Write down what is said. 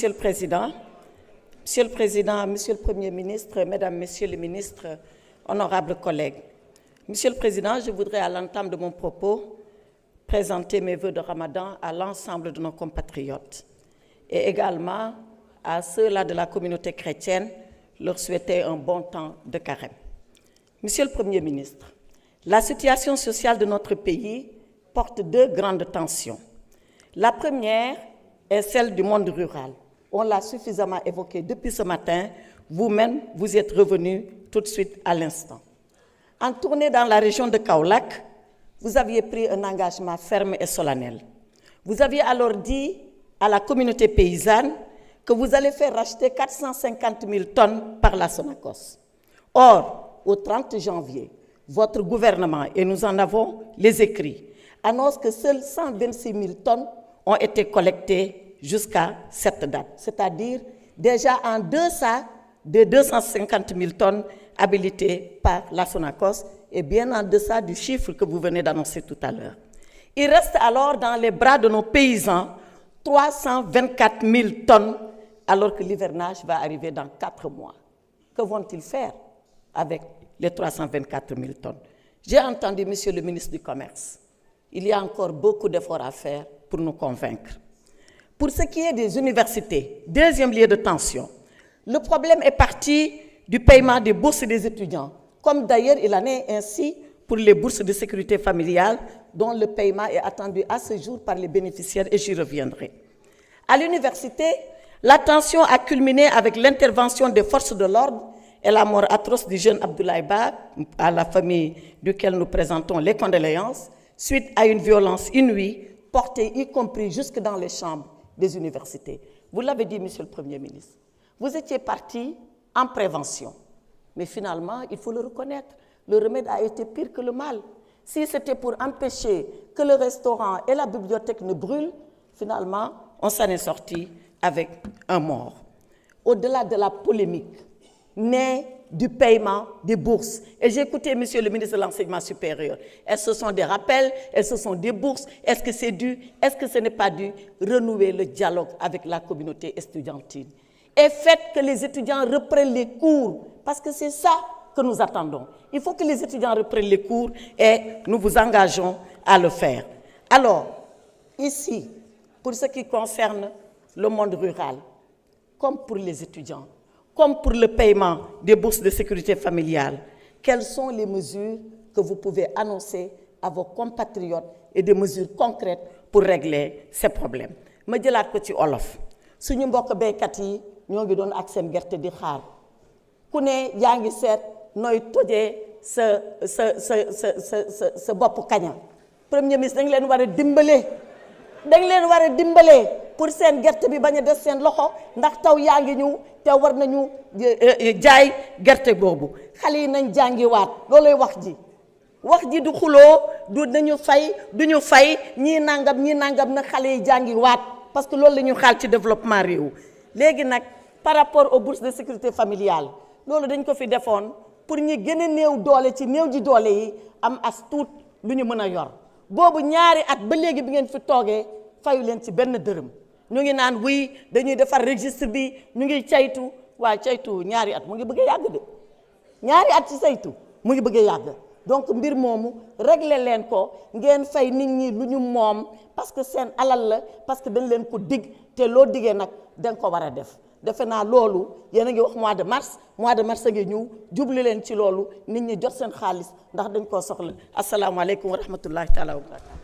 Monsieur le Président, Monsieur le Premier ministre, Mesdames, Messieurs les ministres, honorables collègues. Monsieur le Président, je voudrais à l'entame de mon propos présenter mes vœux de Ramadan à l'ensemble de nos compatriotes et également à ceux-là de la communauté chrétienne, leur souhaiter un bon temps de carême. Monsieur le Premier ministre, la situation sociale de notre pays porte deux grandes tensions. La première est celle du monde rural. On l'a suffisamment évoqué depuis ce matin. Vous-même, vous êtes revenu tout de suite à l'instant. En tournée dans la région de Kaolack, vous aviez pris un engagement ferme et solennel. Vous aviez alors dit à la communauté paysanne que vous allez faire racheter 450 000 tonnes par la Sonacos. Or, au 30 janvier, votre gouvernement, et nous en avons les écrits, annonce que seules 126 000 tonnes ont été collectées jusqu'à cette date, c'est-à-dire déjà en deçà de 250 000 tonnes habilitées par la Sonacos et bien en deçà du chiffre que vous venez d'annoncer tout à l'heure. Il reste alors dans les bras de nos paysans 324 000 tonnes alors que l'hivernage va arriver dans 4 mois. Que vont-ils faire avec les 324 000 tonnes? J'ai entendu, Monsieur le ministre du Commerce, il y a encore beaucoup d'efforts à faire pour nous convaincre. Pour ce qui est des universités, deuxième lieu de tension, le problème est parti du paiement des bourses des étudiants, comme d'ailleurs il en est ainsi pour les bourses de sécurité familiale, dont le paiement est attendu à ce jour par les bénéficiaires, et j'y reviendrai. À l'université, la tension a culminé avec l'intervention des forces de l'ordre et la mort atroce du jeune Abdoulaye Ba, à la famille duquel nous présentons les condoléances, suite à une violence inouïe, portée y compris jusque dans les chambres des universités. Vous l'avez dit, Monsieur le Premier ministre, vous étiez parti en prévention. Mais finalement, il faut le reconnaître, le remède a été pire que le mal. Si c'était pour empêcher que le restaurant et la bibliothèque ne brûlent, finalement, on s'en est sorti avec un mort. Au-delà de la polémique, née du paiement des bourses. Et j'ai écouté Monsieur le ministre de l'Enseignement supérieur. Est-ce que ce sont des rappels? Est-ce que ce sont des bourses? Est-ce que c'est dû? Est-ce que ce n'est pas dû? Renouer le dialogue avec la communauté estudiantine. Et faites que les étudiants reprennent les cours, parce que c'est ça que nous attendons. Il faut que les étudiants reprennent les cours et nous vous engageons à le faire. Alors, ici, pour ce qui concerne le monde rural, comme pour les étudiants, comme pour le paiement des bourses de sécurité familiale, quelles sont les mesures que vous pouvez annoncer à vos compatriotes et des mesures concrètes pour régler ces problèmes? Ma jëlaat ko ci olof suñu mbokk béykat yi ñoo ngi doon ak seen gerte di xaar ku ne yaa ngi seet nooy tojee sa bopp kaña. Premier ministre dañ leen war a dimbale pour seen gerte bi bañ a des seen loxo ndax taw yaa ngi ñëw te war nañu jaay gerte boobu. Xale yi nañ jàngiwaat looloy wax ji du xuloo du nañu fay duñu fay ñii nangam na xale yi jàngiwaat parce que loolu la ñu xaal ci développement réew. Léegi nag par rapport aux bourses de sécurité familiale loolu dañ ko fi defoon pour ñi gën a néew doole ci néew ji doole yi am as tuut lu ñu mën a yor boobu ñaari at ba léegi bi ngeen fi toogee fayu leen ci benn dërëm. ñu ngi naan wuy dañuy defar registre bi ñu ngi caytu waaye caytu ñaari at mu ngi bëgg a yàgg de ñaari at ci saytu mu ngi bëgg a yàgg donc mbir moomu régler leen ko ngeen fay nit ñi lu ñu moom parce que seen alal la parce que dañ leen ko dig te loo diggee nag dañ ko war a def. Defe naa loolu yéen a ngi wax mois de mars a ngi ñëw jublu leen ci loolu nit ñi jot seen xaalis ndax dañ koo soxla asalaamaaleykum wa rahmatullahi taala wa barakatu.